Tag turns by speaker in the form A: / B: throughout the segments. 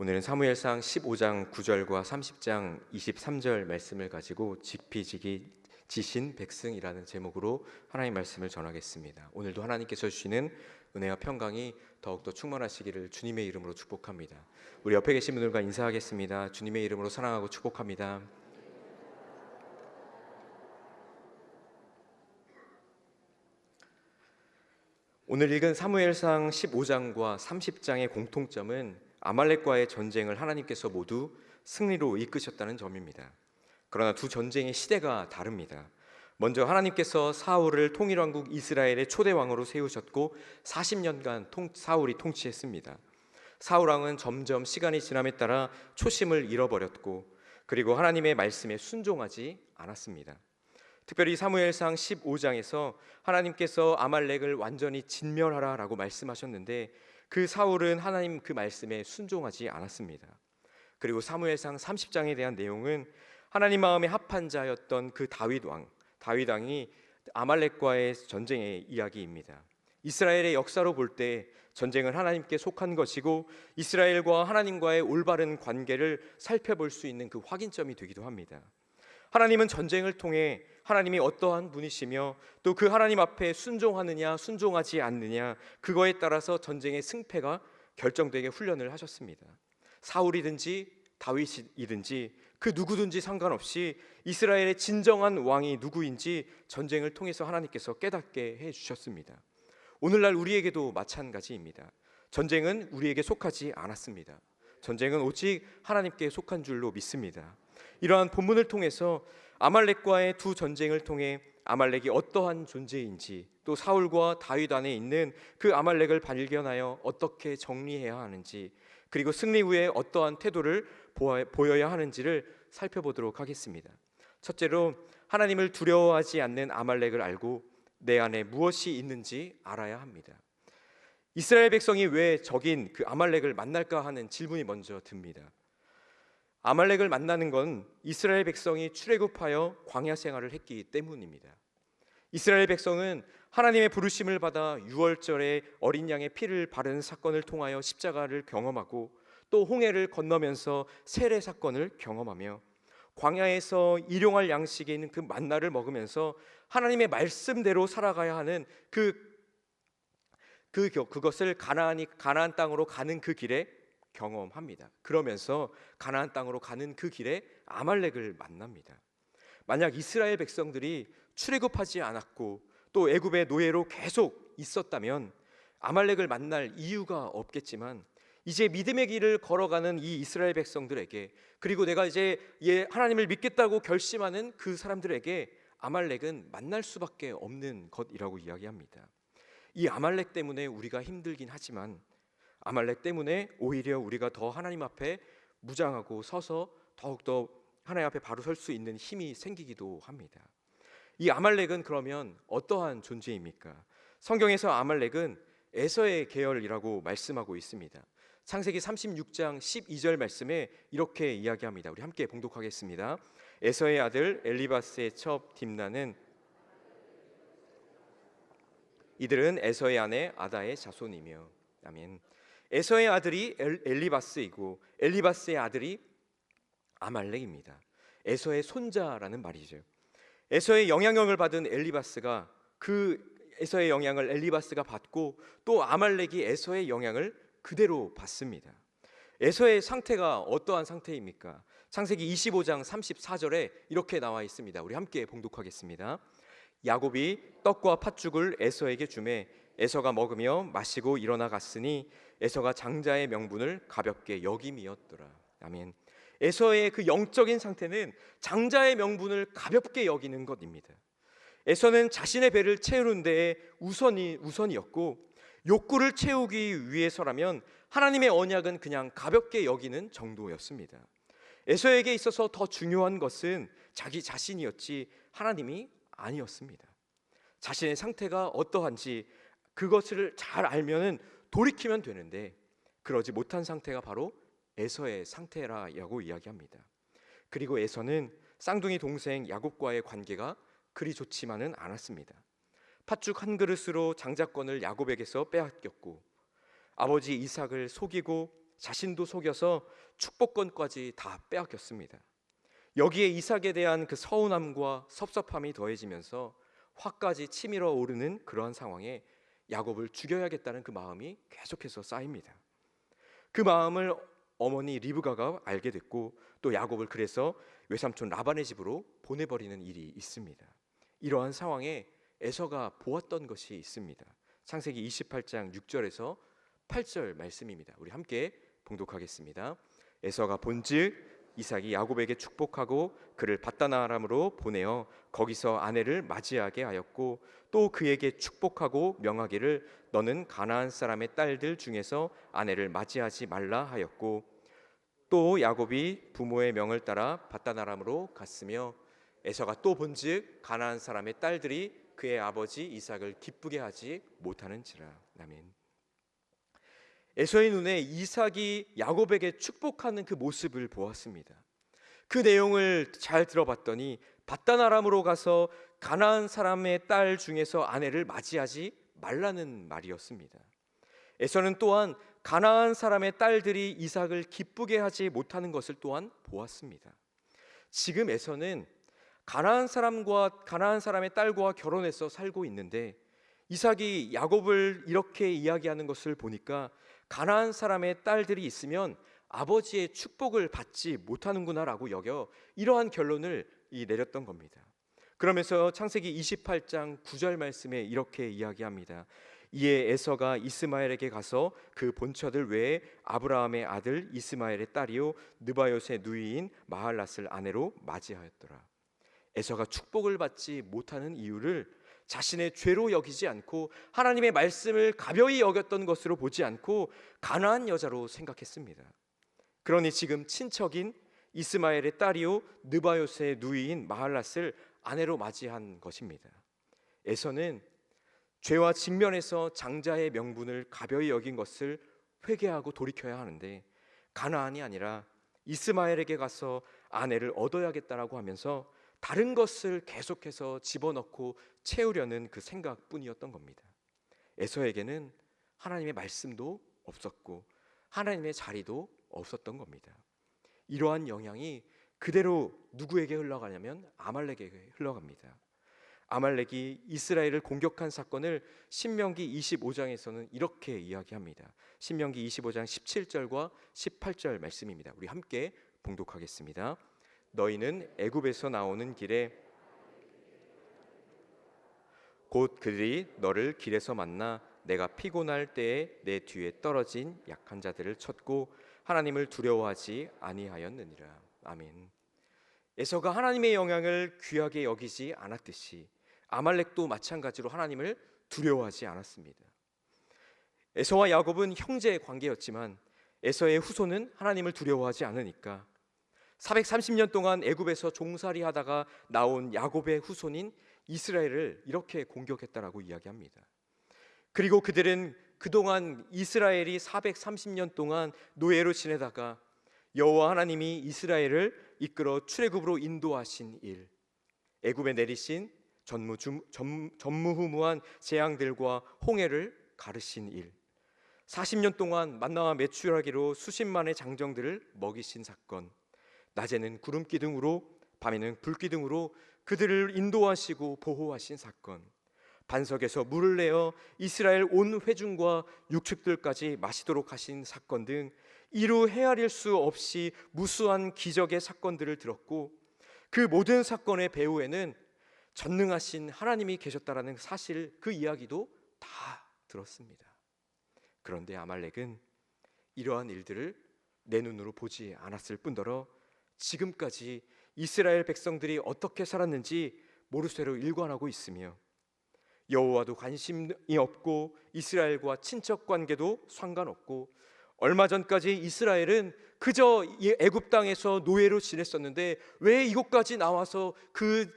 A: 오늘은 사무엘상 15장 9절과 30장 23절 말씀을 가지고 지피지기 지신 백승이라는 제목으로 하나님 말씀을 전하겠습니다. 오늘도 하나님께서 주시는 은혜와 평강이 더욱더 충만하시기를 주님의 이름으로 축복합니다. 우리 옆에 계신 분들과 인사하겠습니다. 주님의 이름으로 사랑하고 축복합니다. 오늘 읽은 사무엘상 15장과 30장의 공통점은 아말렉과의 전쟁을 하나님께서 모두 승리로 이끄셨다는 점입니다. 그러나 두 전쟁의 시대가 다릅니다. 먼저 하나님께서 사울을 통일왕국 이스라엘의 초대왕으로 세우셨고 40년간 사울이 통치했습니다. 사울왕은 점점 시간이 지남에 따라 초심을 잃어버렸고 그리고 하나님의 말씀에 순종하지 않았습니다. 특별히 사무엘상 15장에서 하나님께서 아말렉을 완전히 진멸하라 라고 말씀하셨는데 그 사울은 하나님 그 말씀에 순종하지 않았습니다. 그리고 사무엘상 30장에 대한 내용은 하나님 마음에 합한 자였던 그 다윗왕이 아말렉과의 전쟁의 이야기입니다. 이스라엘의 역사로 볼 때 전쟁은 하나님께 속한 것이고 이스라엘과 하나님과의 올바른 관계를 살펴볼 수 있는 그 확인점이 되기도 합니다. 하나님은 전쟁을 통해 하나님이 어떠한 분이시며 또 그 하나님 앞에 순종하느냐 순종하지 않느냐 그거에 따라서 전쟁의 승패가 결정되게 훈련을 하셨습니다. 사울이든지 다윗이든지 그 누구든지 상관없이 이스라엘의 진정한 왕이 누구인지 전쟁을 통해서 하나님께서 깨닫게 해주셨습니다. 오늘날 우리에게도 마찬가지입니다. 전쟁은 우리에게 속하지 않았습니다. 전쟁은 오직 하나님께 속한 줄로 믿습니다. 이러한 본문을 통해서 아말렉과의 두 전쟁을 통해 아말렉이 어떠한 존재인지 또 사울과 다윗 안에 있는 그 아말렉을 발견하여 어떻게 정리해야 하는지 그리고 승리 후에 어떠한 태도를 보여야 하는지를 살펴보도록 하겠습니다. 첫째로 하나님을 두려워하지 않는 아말렉을 알고 내 안에 무엇이 있는지 알아야 합니다. 이스라엘 백성이 왜 적인 그 아말렉을 만날까 하는 질문이 먼저 듭니다. 아말렉을 만나는 건 이스라엘 백성이 출애굽하여 광야 생활을 했기 때문입니다. 이스라엘 백성은 하나님의 부르심을 받아 유월절에 어린 양의 피를 바르는 사건을 통하여 십자가를 경험하고 또 홍해를 건너면서 세례 사건을 경험하며 광야에서 일용할 양식에 있는 그 만나를 먹으면서 하나님의 말씀대로 살아가야 하는 그것을 가나안 땅으로 가는 그 길에 경험합니다. 그러면서 가나안 땅으로 가는 그 길에 아말렉을 만납니다. 만약 이스라엘 백성들이 출애굽하지 않았고 또 애굽의 노예로 계속 있었다면 아말렉을 만날 이유가 없겠지만 이제 믿음의 길을 걸어가는 이 이스라엘 백성들에게 그리고 내가 이제 하나님을 믿겠다고 결심하는 그 사람들에게 아말렉은 만날 수밖에 없는 것이라고 이야기합니다. 이 아말렉 때문에 우리가 힘들긴 하지만 아말렉 때문에 오히려 우리가 더 하나님 앞에 무장하고 서서 더욱더 하나님 앞에 바로 설 수 있는 힘이 생기기도 합니다. 이 아말렉은 그러면 어떠한 존재입니까? 성경에서 아말렉은 에서의 계열이라고 말씀하고 있습니다. 창세기 36장 12절 말씀에 이렇게 이야기합니다. 우리 함께 봉독하겠습니다. 에서의 아들 엘리바스의 첩 딥나는 이들은 에서의 아내 아다의 자손이며 아멘. 에서의 아들이 엘리바스이고 엘리바스의 아들이 아말렉입니다. 에서의 손자라는 말이죠. 에서의 영향력을 받은 엘리바스가 그 에서의 영향을 엘리바스가 받고 또 아말렉이 에서의 영향을 그대로 받습니다. 에서의 상태가 어떠한 상태입니까? 창세기 25장 34절에 이렇게 나와 있습니다. 우리 함께 봉독하겠습니다. 야곱이 떡과 팥죽을 에서에게 주매 에서가 먹으며 마시고 일어나 갔으니 에서가 장자의 명분을 가볍게 여김이었더라. 아멘. 에서의 그 영적인 상태는 장자의 명분을 가볍게 여기는 것입니다. 에서는 자신의 배를 채우는 데에 우선이었고 욕구를 채우기 위해서라면 하나님의 언약은 그냥 가볍게 여기는 정도였습니다. 에서에게 있어서 더 중요한 것은 자기 자신이었지 하나님이 아니었습니다. 자신의 상태가 어떠한지 그것을 잘 알면은 돌이키면 되는데 그러지 못한 상태가 바로 에서의 상태라고 이야기합니다. 그리고 에서는 쌍둥이 동생 야곱과의 관계가 그리 좋지만은 않았습니다. 팥죽 한 그릇으로 장자권을 야곱에게서 빼앗겼고 아버지 이삭을 속이고 자신도 속여서 축복권까지 다 빼앗겼습니다. 여기에 이삭에 대한 그 서운함과 섭섭함이 더해지면서 화까지 치밀어 오르는 그러한 상황에 야곱을 죽여야겠다는 그 마음이 계속해서 쌓입니다. 그 마음을 어머니 리브가가 알게 됐고 또 야곱을 그래서 외삼촌 라반의 집으로 보내버리는 일이 있습니다. 이러한 상황에 에서가 보았던 것이 있습니다. 창세기 28장 6절에서 8절 말씀입니다. 우리 함께 봉독하겠습니다. 에서가 본즉 이삭이 야곱에게 축복하고 그를 밧단 아람으로 보내어 거기서 아내를 맞이하게 하였고 또 그에게 축복하고 명하기를 너는 가나안 사람의 딸들 중에서 아내를 맞이하지 말라 하였고 또 야곱이 부모의 명을 따라 밧단 아람으로 갔으며 에서가 또 본즉 가나안 사람의 딸들이 그의 아버지 이삭을 기쁘게 하지 못하는지라. 아멘. 에서의 눈에 이삭이 야곱에게 축복하는 그 모습을 보았습니다. 그 내용을 잘 들어봤더니 밧단 아람으로 가서 가나안 사람의 딸 중에서 아내를 맞이하지 말라는 말이었습니다. 에서는 또한 가나안 사람의 딸들이 이삭을 기쁘게 하지 못하는 것을 또한 보았습니다. 지금 에서는 가나안 사람의 딸과 결혼해서 살고 있는데 이삭이 야곱을 이렇게 이야기하는 것을 보니까 가나안 사람의 딸들이 있으면 아버지의 축복을 받지 못하는구나라고 여겨 이러한 결론을 내렸던 겁니다. 그러면서 창세기 28장 9절 말씀에 이렇게 이야기합니다. 이에 에서가 이스마엘에게 가서 그 본처들 외에 아브라함의 아들 이스마엘의 딸이요 느바요스의 누이인 마할랏을 아내로 맞이하였더라. 에서가 축복을 받지 못하는 이유를 자신의 죄로 여기지 않고 하나님의 말씀을 가벼이 여겼던 것으로 보지 않고 가나안 여자로 생각했습니다. 그러니 지금 친척인 이스마엘의 딸이요 느바요스의 누이인 마할랏을 아내로 맞이한 것입니다. 에서는 죄와 직면해서 장자의 명분을 가벼이 여긴 것을 회개하고 돌이켜야 하는데 가나안이 아니라 이스마엘에게 가서 아내를 얻어야겠다라고 하면서 다른 것을 계속해서 집어넣고 채우려는 그 생각뿐이었던 겁니다. 에서에게는 하나님의 말씀도 없었고 하나님의 자리도 없었던 겁니다. 이러한 영향이 그대로 누구에게 흘러가냐면 아말렉에게 흘러갑니다. 아말렉이 이스라엘을 공격한 사건을 신명기 25장에서는 이렇게 이야기합니다. 신명기 25장 17절과 18절 말씀입니다. 우리 함께 봉독하겠습니다. 너희는 애굽에서 나오는 길에 곧 그들이 너를 길에서 만나 내가 피곤할 때에 내 뒤에 떨어진 약한 자들을 쳤고 하나님을 두려워하지 아니하였느니라. 아멘. 에서가 하나님의 영향을 귀하게 여기지 않았듯이 아말렉도 마찬가지로 하나님을 두려워하지 않았습니다. 에서와 야곱은 형제 관계였지만 에서의 후손은 하나님을 두려워하지 않으니까 430년 동안 애굽에서 종살이 하다가 나온 야곱의 후손인 이스라엘을 이렇게 공격했다라고 이야기합니다. 그리고 그들은 그동안 이스라엘이 430년 동안 노예로 지내다가 여호와 하나님이 이스라엘을 이끌어 출애굽으로 인도하신 일, 애굽에 내리신 전무후무한 재앙들과 홍해를 가르신 일, 40년 동안 만나와 메추라기로 수십만의 장정들을 먹이신 사건, 낮에는 구름 기둥으로 밤에는 불 기둥으로 그들을 인도하시고 보호하신 사건, 반석에서 물을 내어 이스라엘 온 회중과 육축들까지 마시도록 하신 사건 등 이루 헤아릴 수 없이 무수한 기적의 사건들을 들었고 그 모든 사건의 배후에는 전능하신 하나님이 계셨다라는 사실, 그 이야기도 다 들었습니다. 그런데 아말렉은 이러한 일들을 내 눈으로 보지 않았을 뿐더러 지금까지 이스라엘 백성들이 어떻게 살았는지 모르쇠로 일관하고 있으며 여호와도 관심이 없고 이스라엘과 친척 관계도 상관없고 얼마 전까지 이스라엘은 그저 애굽 땅에서 노예로 지냈었는데 왜 이곳까지 나와서 그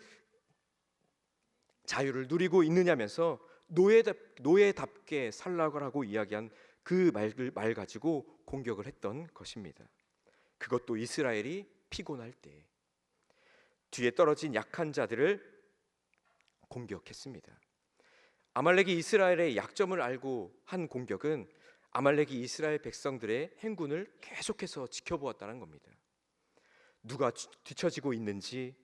A: 자유를 누리고 있느냐면서 노예답게 살라고 이야기한 그 말 가지고 공격을 했던 것입니다. 그것도 이스라엘이 피곤할 때 뒤에 떨어진 약한 자들을 공격했습니다. 아말렉이 이스라엘의 약점을 알고 한 공격은 아말렉이 이스라엘 백성들의 행군을 계속해서 지켜보았다는 겁니다. 누가 뒤처지고 있는지,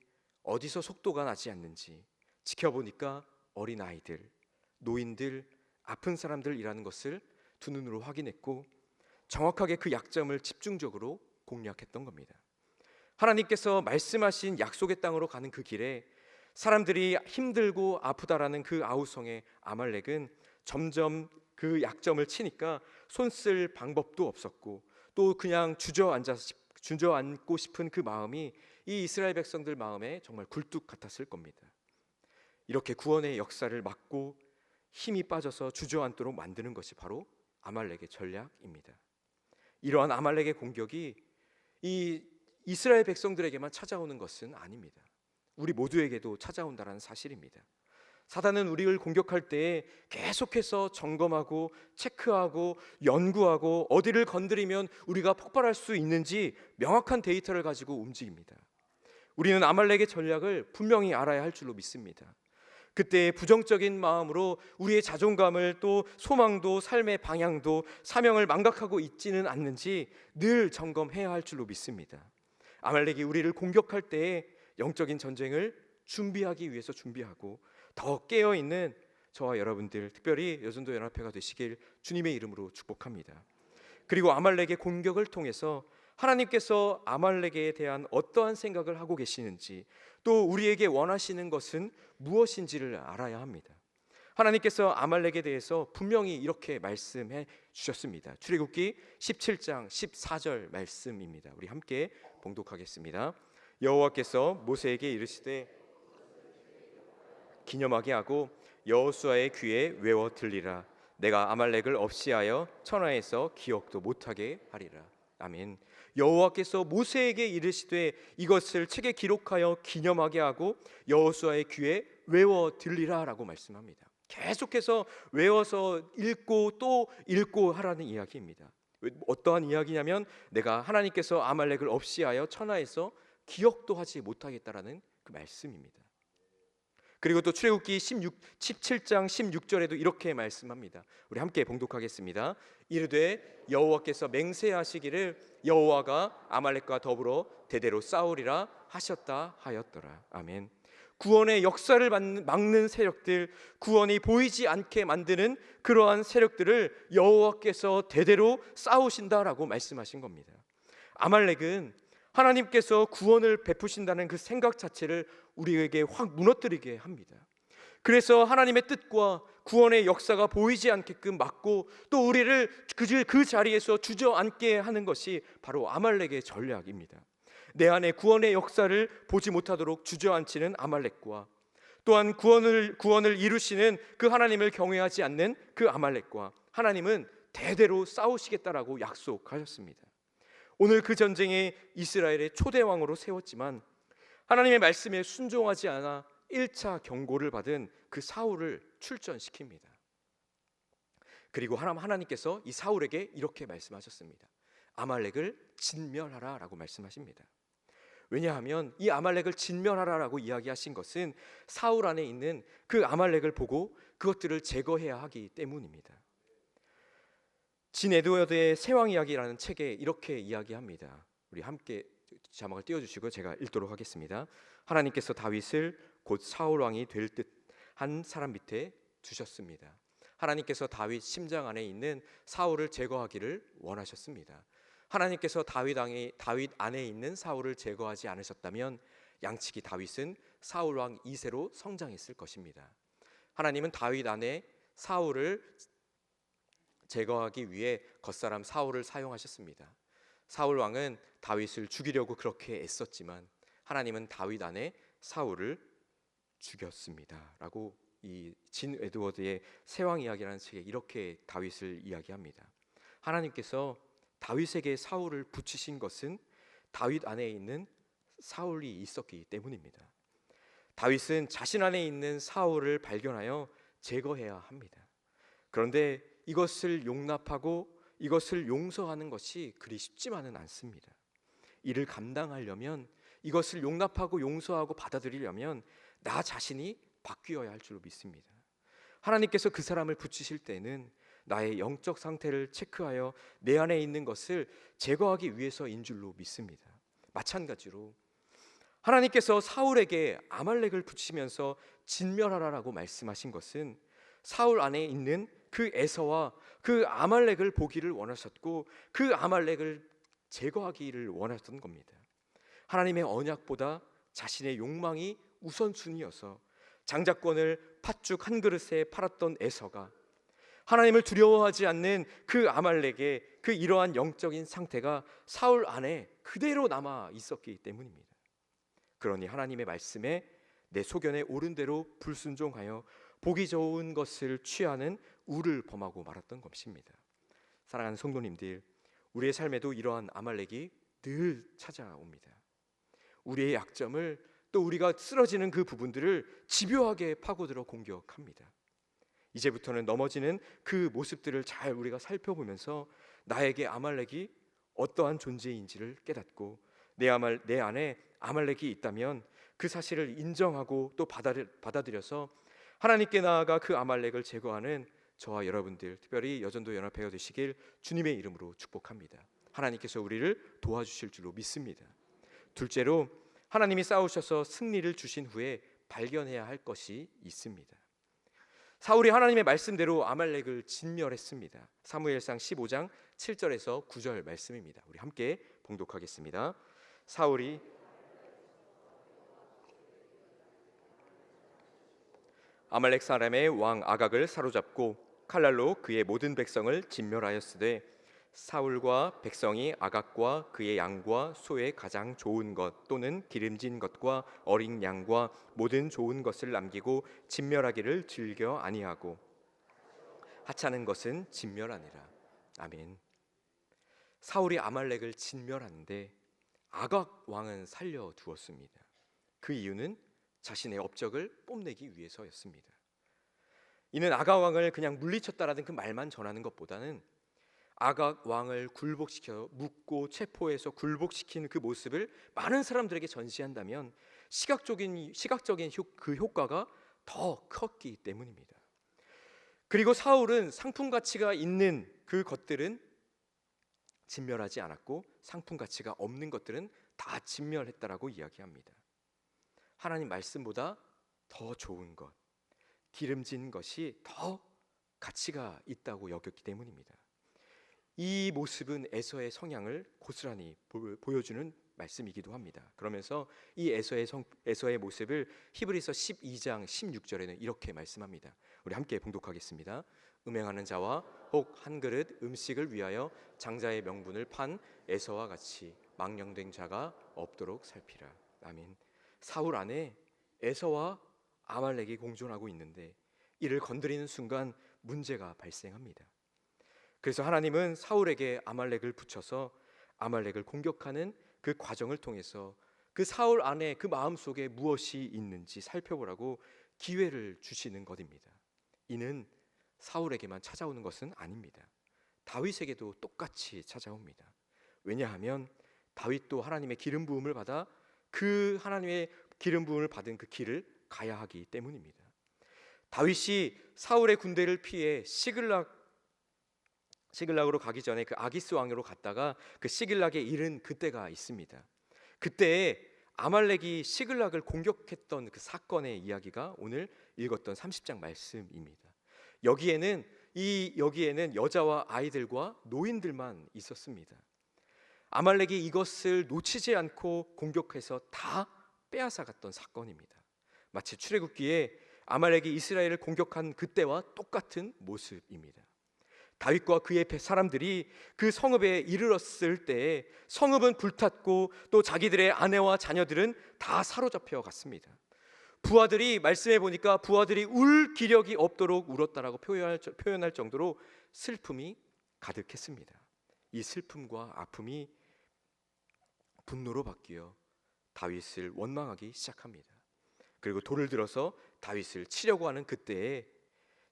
A: 어디서 속도가 나지 않는지 지켜보니까 어린아이들, 노인들, 아픈 사람들이라는 것을 두 눈으로 확인했고 정확하게 그 약점을 집중적으로 공략했던 겁니다. 하나님께서 말씀하신 약속의 땅으로 가는 그 길에 사람들이 힘들고 아프다라는 그 아우성의 아말렉은 점점 그 약점을 치니까 손쓸 방법도 없었고 또 그냥 주저앉고 싶은 그 마음이 이 이스라엘 백성들 마음에 정말 굴뚝 같았을 겁니다. 이렇게 구원의 역사를 막고 힘이 빠져서 주저앉도록 만드는 것이 바로 아말렉의 전략입니다. 이러한 아말렉의 공격이 이 이스라엘 백성들에게만 찾아오는 것은 아닙니다. 우리 모두에게도 찾아온다는 사실입니다. 사단은 우리를 공격할 때에 계속해서 점검하고 체크하고 연구하고 어디를 건드리면 우리가 폭발할 수 있는지 명확한 데이터를 가지고 움직입니다. 우리는 아말렉의 전략을 분명히 알아야 할 줄로 믿습니다. 그때 부정적인 마음으로 우리의 자존감을 또 소망도 삶의 방향도 사명을 망각하고 있지는 않는지 늘 점검해야 할 줄로 믿습니다. 아말렉이 우리를 공격할 때에 영적인 전쟁을 준비하기 위해서 준비하고 더 깨어있는 저와 여러분들, 특별히 여전도 연합회가 되시길 주님의 이름으로 축복합니다. 그리고 아말렉의 공격을 통해서 하나님께서 아말렉에 대한 어떠한 생각을 하고 계시는지 또 우리에게 원하시는 것은 무엇인지를 알아야 합니다. 하나님께서 아말렉에 대해서 분명히 이렇게 말씀해 주셨습니다. 출애굽기 17장 14절 말씀입니다. 우리 함께 봉독하겠습니다. 여호와께서 모세에게 이르시되 기념하게 하고 여호수아의 귀에 외워 들리라. 내가 아말렉을 없이하여 천하에서 기억도 못하게 하리라. 아멘. 여호와께서 모세에게 이르시되 이것을 책에 기록하여 기념하게 하고 여호수아의 귀에 외워 들리라라고 말씀합니다. 계속해서 외워서 읽고 또 읽고 하라는 이야기입니다. 어떠한 이야기냐면 내가 하나님께서 아말렉을 없이하여 천하에서 기억도 하지 못하겠다라는 그 말씀입니다. 그리고 또 출애굽기 17장 16절에도 이렇게 말씀합니다. 우리 함께 봉독하겠습니다. 이르되 여호와께서 맹세하시기를 여호와가 아말렉과 더불어 대대로 싸우리라 하셨다 하였더라. 아멘. 구원의 역사를 막는 세력들, 구원이 보이지 않게 만드는 그러한 세력들을 여호와께서 대대로 싸우신다라고 말씀하신 겁니다. 아말렉은 하나님께서 구원을 베푸신다는 그 생각 자체를 우리에게 확 무너뜨리게 합니다. 그래서 하나님의 뜻과 구원의 역사가 보이지 않게끔 막고 또 우리를 그 자리에서 주저앉게 하는 것이 바로 아말렉의 전략입니다. 내 안에 구원의 역사를 보지 못하도록 주저앉히는 아말렉과 또한 구원을 이루시는 그 하나님을 경외하지 않는 그 아말렉과 하나님은 대대로 싸우시겠다라고 약속하셨습니다. 오늘 그 전쟁에 이스라엘의 초대 왕으로 세웠지만 하나님의 말씀에 순종하지 않아 1차 경고를 받은 그 사울을 출전시킵니다. 그리고 하나님께서 이 사울에게 이렇게 말씀하셨습니다. 아말렉을 진멸하라 라고 말씀하십니다. 왜냐하면 이 아말렉을 진멸하라라고 이야기하신 것은 사울 안에 있는 그 아말렉을 보고 그것들을 제거해야 하기 때문입니다. 진 에드워드의 세왕 이야기라는 책에 이렇게 이야기합니다. 우리 함께 자막을 띄워주시고 제가 읽도록 하겠습니다. 하나님께서 다윗을 곧 사울 왕이 될 듯한 사람 밑에 두셨습니다. 하나님께서 다윗 심장 안에 있는 사울을 제거하기를 원하셨습니다. 하나님께서 다윗 안에 있는 사울을 제거하지 않으셨다면 양치기 다윗은 사울 왕 2세로 성장했을 것입니다. 하나님은 다윗 안에 사울을 제거하기 위해 겉사람 사울을 사용하셨습니다. 사울 왕은 다윗을 죽이려고 그렇게 애썼지만 하나님은 다윗 안에 사울을 죽였습니다 라고 이 진 에드워드의 세왕 이야기라는 책에 이렇게 다윗을 이야기합니다. 하나님께서 다윗에게 사울을 붙이신 것은 다윗 안에 있는 사울이 있었기 때문입니다. 다윗은 자신 안에 있는 사울을 발견하여 제거해야 합니다. 그런데 이것을 용납하고 이것을 용서하는 것이 그리 쉽지만은 않습니다. 이를 감당하려면 이것을 용납하고 용서하고 받아들이려면 나 자신이 바뀌어야 할 줄로 믿습니다. 하나님께서 그 사람을 붙이실 때는 나의 영적 상태를 체크하여 내 안에 있는 것을 제거하기 위해서인 줄로 믿습니다. 마찬가지로 하나님께서 사울에게 아말렉을 붙이면서 진멸하라라고 말씀하신 것은 사울 안에 있는 그 에서와 그 아말렉을 보기를 원하셨고 그 아말렉을 제거하기를 원하셨던 겁니다. 하나님의 언약보다 자신의 욕망이 우선순위여서 장자권을 팥죽 한 그릇에 팔았던 에서가 하나님을 두려워하지 않는 그 아말렉의 그 이러한 영적인 상태가 사울 안에 그대로 남아 있었기 때문입니다. 그러니 하나님의 말씀에 내 소견에 옳은 대로 불순종하여 보기 좋은 것을 취하는 우를 범하고 말았던 것입니다. 사랑하는 성도님들, 우리의 삶에도 이러한 아말렉이 늘 찾아옵니다. 우리의 약점을 또 우리가 쓰러지는 그 부분들을 집요하게 파고들어 공격합니다. 이제부터는 넘어지는 그 모습들을 잘 우리가 살펴보면서 나에게 아말렉이 어떠한 존재인지를 깨닫고 내 안에 아말렉이 있다면 그 사실을 인정하고 또 받아들여서 하나님께 나아가 그 아말렉을 제거하는 저와 여러분들, 특별히 여전도 연합회가 되시길 주님의 이름으로 축복합니다. 하나님께서 우리를 도와주실 줄로 믿습니다. 둘째로, 하나님이 싸우셔서 승리를 주신 후에 발견해야 할 것이 있습니다. 사울이 하나님의 말씀대로 아말렉을 진멸했습니다. 사무엘상 15장 7절에서 9절 말씀입니다. 우리 함께 봉독하겠습니다. 사울이 아말렉 사람의 왕 아각을 사로잡고 칼날로 그의 모든 백성을 진멸하였으되 사울과 백성이 아각과 그의 양과 소의 가장 좋은 것 또는 기름진 것과 어린 양과 모든 좋은 것을 남기고 진멸하기를 즐겨 아니하고 하찮은 것은 진멸하니라. 아멘. 사울이 아말렉을 진멸하는데 아각 왕은 살려두었습니다. 그 이유는 자신의 업적을 뽐내기 위해서였습니다. 이는 아각 왕을 그냥 물리쳤다라는 그 말만 전하는 것보다는 아각 왕을 굴복시켜 묻고 체포해서 굴복시킨 그 모습을 많은 사람들에게 전시한다면 시각적인 그 효과가 더 컸기 때문입니다. 그리고 사울은 상품 가치가 있는 그 것들은 진멸하지 않았고 상품 가치가 없는 것들은 다 진멸했다라고 이야기합니다. 하나님 말씀보다 더 좋은 것, 기름진 것이 더 가치가 있다고 여겼기 때문입니다. 이 모습은 에서의 성향을 고스란히 보여주는 말씀이기도 합니다. 그러면서 이 에서의 모습을 히브리서 12장 16절에는 이렇게 말씀합니다. 우리 함께 봉독하겠습니다. 음행하는 자와 혹 한 그릇 음식을 위하여 장자의 명분을 판 에서와 같이 망령된 자가 없도록 살피라. 아멘. 사울 안에 에서와 아말렉이 공존하고 있는데 이를 건드리는 순간 문제가 발생합니다. 그래서 하나님은 사울에게 아말렉을 붙여서 아말렉을 공격하는 그 과정을 통해서 그 사울 안에 그 마음속에 무엇이 있는지 살펴보라고 기회를 주시는 것입니다. 이는 사울에게만 찾아오는 것은 아닙니다. 다윗에게도 똑같이 찾아옵니다. 왜냐하면 다윗도 하나님의 기름 부음을 받아 그 하나님의 기름 부음을 받은 그 길을 가야 하기 때문입니다. 다윗이 사울의 군대를 피해 시글락으로 가기 전에 그 아기스 왕으로 갔다가 그 시글락에 이른 그때가 있습니다. 그때 아말렉이 시글락을 공격했던 그 사건의 이야기가 오늘 읽었던 30장 말씀입니다. 여기에는 여자와 아이들과 노인들만 있었습니다. 아말렉이 이것을 놓치지 않고 공격해서 다 빼앗아갔던 사건입니다. 마치 출애굽기에 아말렉이 이스라엘을 공격한 그때와 똑같은 모습입니다. 다윗과 그의 사람들이 그 성읍에 이르렀을 때 성읍은 불탔고 또 자기들의 아내와 자녀들은 다 사로잡혀 갔습니다. 부하들이 말씀해 보니까 부하들이 울 기력이 없도록 울었다라고 표현할 정도로 슬픔이 가득했습니다. 이 슬픔과 아픔이 분노로 바뀌어 다윗을 원망하기 시작합니다. 그리고 돌을 들어서 다윗을 치려고 하는 그때에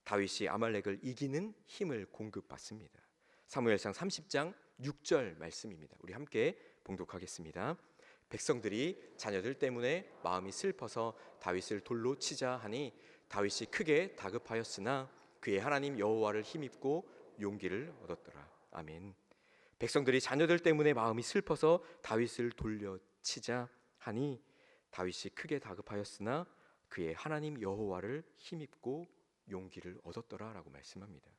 A: 다윗이 아말렉을 이기는 힘을 공급받습니다. 사무엘상 30장 6절 말씀입니다. 우리 함께 봉독하겠습니다. 백성들이 자녀들 때문에 마음이 슬퍼서 다윗을 돌로 치자 하니 다윗이 크게 다급하였으나 그의 하나님 여호와를 힘입고 용기를 얻었더라. 아멘. 백성들이 자녀들 때문에 마음이 슬퍼서 다윗을 돌려치자 하니 다윗이 크게 다급하였으나 그의 하나님 여호와를 힘입고 용기를 얻었더라라고 말씀합니다.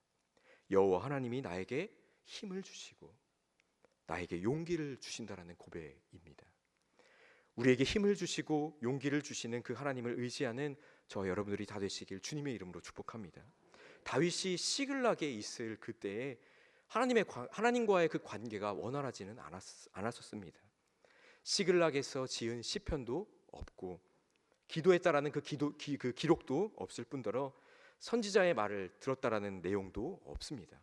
A: 여호와 하나님이 나에게 힘을 주시고 나에게 용기를 주신다라는 고백입니다. 우리에게 힘을 주시고 용기를 주시는 그 하나님을 의지하는 저 여러분들이 다 되시길 주님의 이름으로 축복합니다. 다윗이 시글락에 있을 그때에 하나님과의 그 관계가 원활하지는 않았었습니다. 시글락에서 지은 시편도 없고 기도했다라는 그 기록도 없을 뿐더러 선지자의 말을 들었다라는 내용도 없습니다.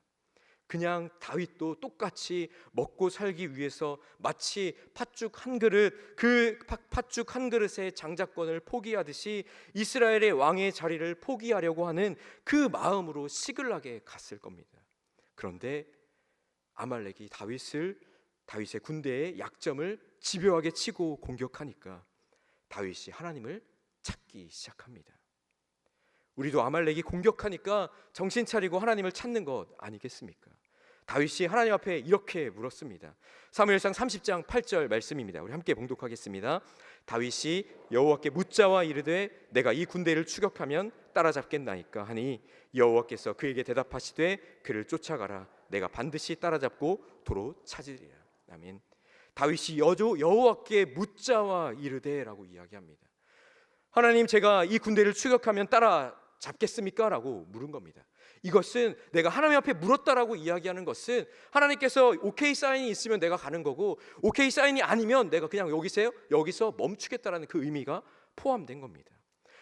A: 그냥 다윗도 똑같이 먹고 살기 위해서 마치 팥죽 한 그릇, 그 팥죽 한 그릇의 장자권을 포기하듯이 이스라엘의 왕의 자리를 포기하려고 하는 그 마음으로 시글락에 갔을 겁니다. 그런데 아말렉이 다윗의 군대의 약점을 집요하게 치고 공격하니까 다윗이 하나님을 찾기 시작합니다. 우리도 아말렉이 공격하니까 정신 차리고 하나님을 찾는 것 아니겠습니까? 다윗이 하나님 앞에 이렇게 물었습니다. 사무엘상 30장 8절 말씀입니다. 우리 함께 봉독하겠습니다. 다윗이 여호와께 묻자와 이르되 내가 이 군대를 추격하면 따라잡겠나이까 하니 여호와께서 그에게 대답하시되 그를 쫓아가라. 내가 반드시 따라잡고 도로 찾으리라. 아멘. 다윗이 여호와께 묻자와 이르되라고 이야기합니다. 하나님, 제가 이 군대를 추격하면 따라잡겠습니까? 라고 물은 겁니다. 이것은 내가 하나님 앞에 물었다라고 이야기하는 것은 하나님께서 오케이 사인이 있으면 내가 가는 거고 오케이 사인이 아니면 내가 그냥 여기서 멈추겠다라는 그 의미가 포함된 겁니다.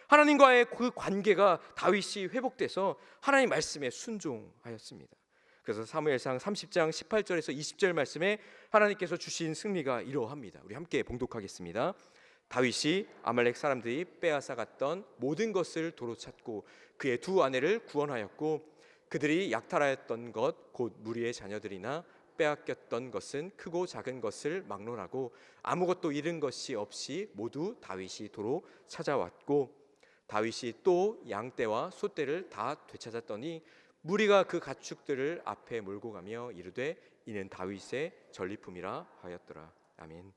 A: 하나님과의 그 관계가 다윗이 회복돼서 하나님 말씀에 순종하였습니다. 그래서 사무엘상 30장 18절에서 20절 말씀에 하나님께서 주신 승리가 이러합니다. 우리 함께 봉독하겠습니다. 다윗이 아말렉 사람들이 빼앗아 갔던 모든 것을 도로 찾고 그의 두 아내를 구원하였고 그들이 약탈하였던 것 곧 무리의 자녀들이나 빼앗겼던 것은 크고 작은 것을 막론하고 아무것도 잃은 것이 없이 모두 다윗이 도로 찾아왔고 다윗이 또 양떼와 소떼를 다 되찾았더니 무리가 그 가축들을 앞에 몰고 가며 이르되 이는 다윗의 전리품이라 하였더라. 아멘.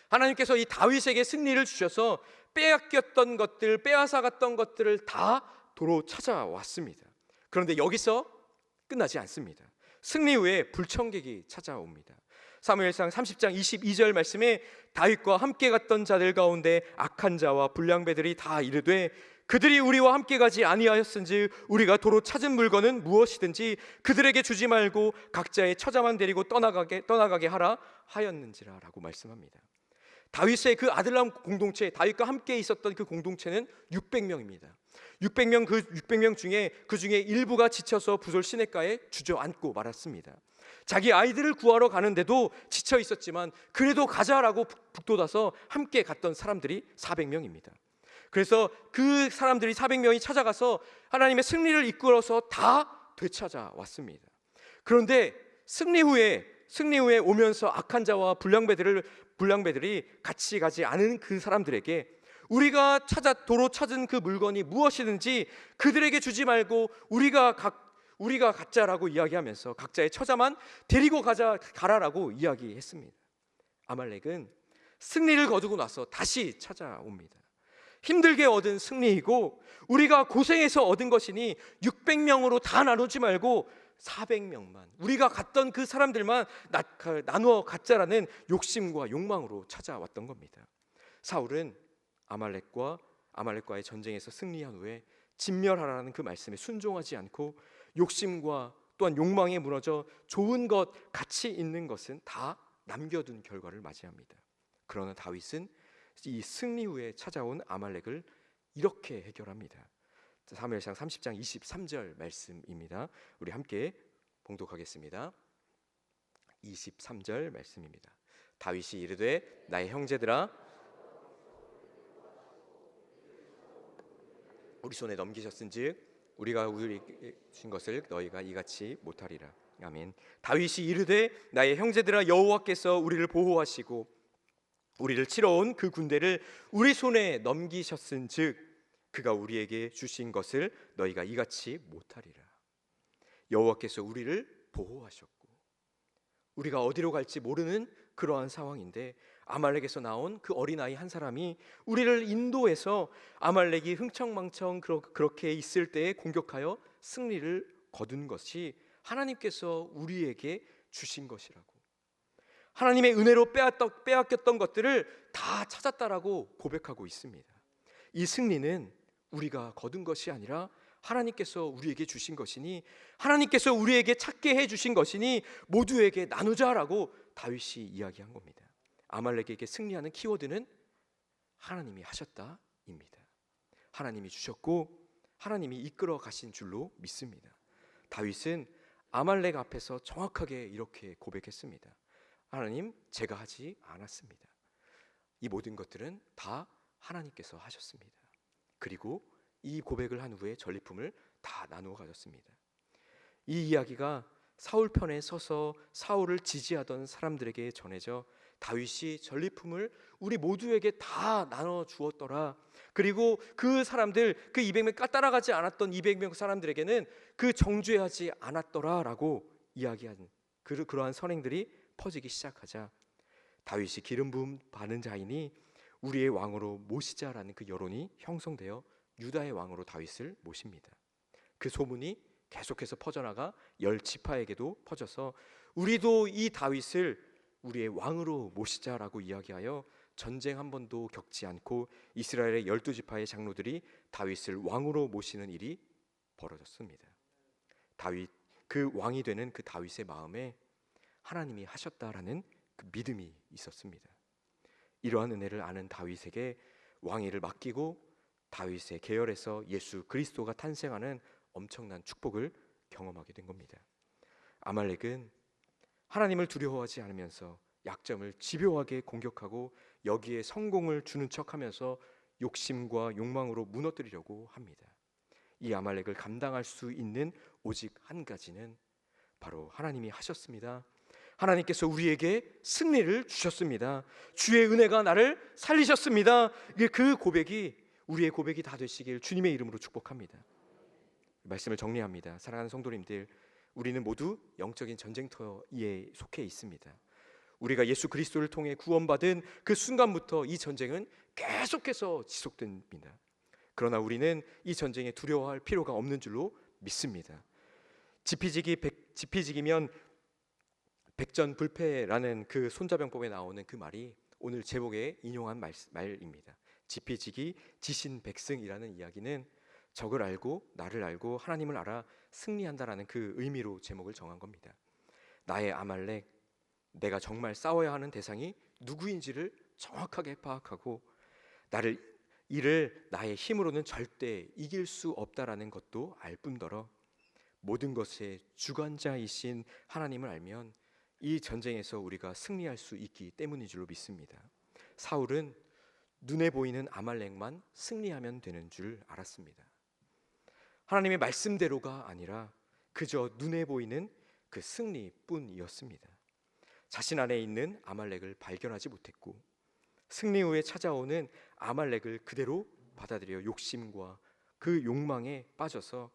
A: 하나님께서 이 다윗에게 승리를 주셔서 빼앗겼던 것들, 빼앗아 갔던 것들을 다 도로 찾아왔습니다. 그런데 여기서 끝나지 않습니다. 승리 후에 불청객이 찾아옵니다. 사무엘상 30장 22절 말씀에 다윗과 함께 갔던 자들 가운데 악한 자와 불량배들이 다 이르되 그들이 우리와 함께 가지 아니하였은즉 우리가 도로 찾은 물건은 무엇이든지 그들에게 주지 말고 각자의 처자만 데리고 떠나가게 하라 하였는지라 라고 말씀합니다. 다윗의 그 아들람 공동체, 다윗과 함께 있었던 그 공동체는 600명입니다. 600명 중에 그 중에 일부가 지쳐서 부솔 시냇가에 주저앉고 말았습니다. 자기 아이들을 구하러 가는데도 지쳐 있었지만 그래도 가자라고 북돋아서 함께 갔던 사람들이 400명입니다. 그래서 그 사람들이 400명이 찾아가서 하나님의 승리를 이끌어서 다 되찾아왔습니다. 그런데 승리 후에 오면서 악한 자와 불량배들이 같이 가지 않은 그 사람들에게 우리가 도로 찾은 그 물건이 무엇이든지 그들에게 주지 말고 우리가 갖자라고 이야기하면서 각자의 처자만 데리고 가라라고 이야기했습니다. 아말렉은 승리를 거두고 나서 다시 찾아옵니다. 힘들게 얻은 승리이고 우리가 고생해서 얻은 것이니 600명으로 다 나누지 말고 400명만 우리가 갔던 그 사람들만 나누어 갖자라는 욕심과 욕망으로 찾아왔던 겁니다. 사울은 아말렉과의 전쟁에서 승리한 후에 진멸하라는 그 말씀에 순종하지 않고 욕심과 또한 욕망에 무너져 좋은 것, 가치 있는 것은 다 남겨둔 결과를 맞이합니다. 그러나 다윗은 이 승리 후에 찾아온 아말렉을 이렇게 해결합니다. 사무엘상 30장 23절 말씀입니다. 우리 함께 봉독하겠습니다. 23절 말씀입니다. 다윗이 이르되 나의 형제들아 우리 손에 넘기셨은즉 우리가 우리에게 준 것을 너희가 이같이 못하리라. 아멘. 다윗이 이르되 나의 형제들아 여호와께서 우리를 보호하시고 우리를 치러 온 그 군대를 우리 손에 넘기셨은즉 그가 우리에게 주신 것을 너희가 이같이 못하리라. 여호와께서 우리를 보호하셨고 우리가 어디로 갈지 모르는 그러한 상황인데 아말렉에서 나온 그 어린아이 한 사람이 우리를 인도해서 아말렉이 흥청망청 그렇게 있을 때에 공격하여 승리를 거둔 것이 하나님께서 우리에게 주신 것이라고, 하나님의 은혜로 빼앗겼던 것들을 다 찾았다라고 고백하고 있습니다. 이 승리는 우리가 거둔 것이 아니라 하나님께서 우리에게 주신 것이니, 하나님께서 우리에게 찾게 해주신 것이니 모두에게 나누자라고 다윗이 이야기한 겁니다. 아말렉에게 승리하는 키워드는 하나님이 하셨다입니다. 하나님이 주셨고 하나님이 이끌어 가신 줄로 믿습니다. 다윗은 아말렉 앞에서 정확하게 이렇게 고백했습니다. 하나님, 제가 하지 않았습니다. 이 모든 것들은 다 하나님께서 하셨습니다. 그리고 이 고백을 한 후에 전리품을 다 나누어 가졌습니다. 이 이야기가 사울 편에 서서 사울을 지지하던 사람들에게 전해져 다윗이 전리품을 우리 모두에게 다 나눠 주었더라. 그리고 그 사람들, 그 200명 따라가지 않았던 200명 사람들에게는 그 정죄하지 않았더라라고 이야기한 그러한 선행들이 퍼지기 시작하자 다윗이 기름 부음 받은 자이니 우리의 왕으로 모시자라는 그 여론이 형성되어 유다의 왕으로 다윗을 모십니다. 그 소문이 계속해서 퍼져나가 10지파에게도 퍼져서 우리도 이 다윗을 우리의 왕으로 모시자라고 이야기하여 전쟁 한 번도 겪지 않고 이스라엘의 12지파의 장로들이 다윗을 왕으로 모시는 일이 벌어졌습니다. 다윗, 그 왕이 되는 그 다윗의 마음에 하나님이 하셨다라는 그 믿음이 있었습니다. 이러한 은혜를 아는 다윗에게 왕위를 맡기고 다윗의 계열에서 예수 그리스도가 탄생하는 엄청난 축복을 경험하게 된 겁니다. 아말렉은 하나님을 두려워하지 않으면서 약점을 집요하게 공격하고 여기에 성공을 주는 척하면서 욕심과 욕망으로 무너뜨리려고 합니다. 이 아말렉을 감당할 수 있는 오직 한 가지는 바로 하나님이 하셨습니다. 하나님께서 우리에게 승리를 주셨습니다. 주의 은혜가 나를 살리셨습니다. 그 고백이 우리의 고백이 다 되시길 주님의 이름으로 축복합니다. 말씀을 정리합니다. 사랑하는 성도님들, 우리는 모두 영적인 전쟁터에 속해 있습니다. 우리가 예수 그리스도를 통해 구원받은 그 순간부터 이 전쟁은 계속해서 지속됩니다. 그러나 우리는 이 전쟁에 두려워할 필요가 없는 줄로 믿습니다. 지피지기면 백전불패라는 그 손자병법에 나오는 그 말이 오늘 제목에 인용한 말입니다. 지피지기 지신백승이라는 이야기는 적을 알고 나를 알고 하나님을 알아 승리한다라는 그 의미로 제목을 정한 겁니다. 나의 아말렉, 내가 정말 싸워야 하는 대상이 누구인지를 정확하게 파악하고 이를 나의 힘으로는 절대 이길 수 없다라는 것도 알 뿐더러 모든 것의 주관자이신 하나님을 알면 이 전쟁에서 우리가 승리할 수 있기 때문인 줄로 믿습니다. 사울은 눈에 보이는 아말렉만 승리하면 되는 줄 알았습니다. 하나님의 말씀대로가 아니라 그저 눈에 보이는 그 승리뿐이었습니다. 자신 안에 있는 아말렉을 발견하지 못했고 승리 후에 찾아오는 아말렉을 그대로 받아들여 욕심과 그 욕망에 빠져서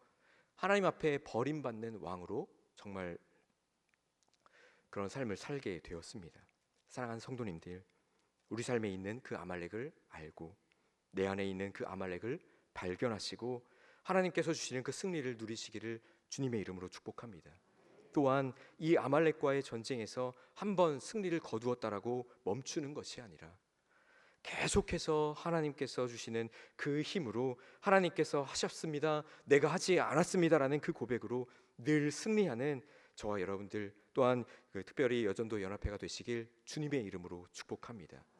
A: 하나님 앞에 버림받는 왕으로 정말 그런 삶을 살게 되었습니다. 사랑하는 성도님들, 우리 삶에 있는 그 아말렉을 알고 내 안에 있는 그 아말렉을 발견하시고 하나님께서 주시는 그 승리를 누리시기를 주님의 이름으로 축복합니다. 또한 이 아말렉과의 전쟁에서 한번 승리를 거두었다라고 멈추는 것이 아니라 계속해서 하나님께서 주시는 그 힘으로 하나님께서 하셨습니다, 내가 하지 않았습니다라는 그 고백으로 늘 승리하는 저와 여러분들 또한 특별히 여전도 연합회가 되시길 주님의 이름으로 축복합니다.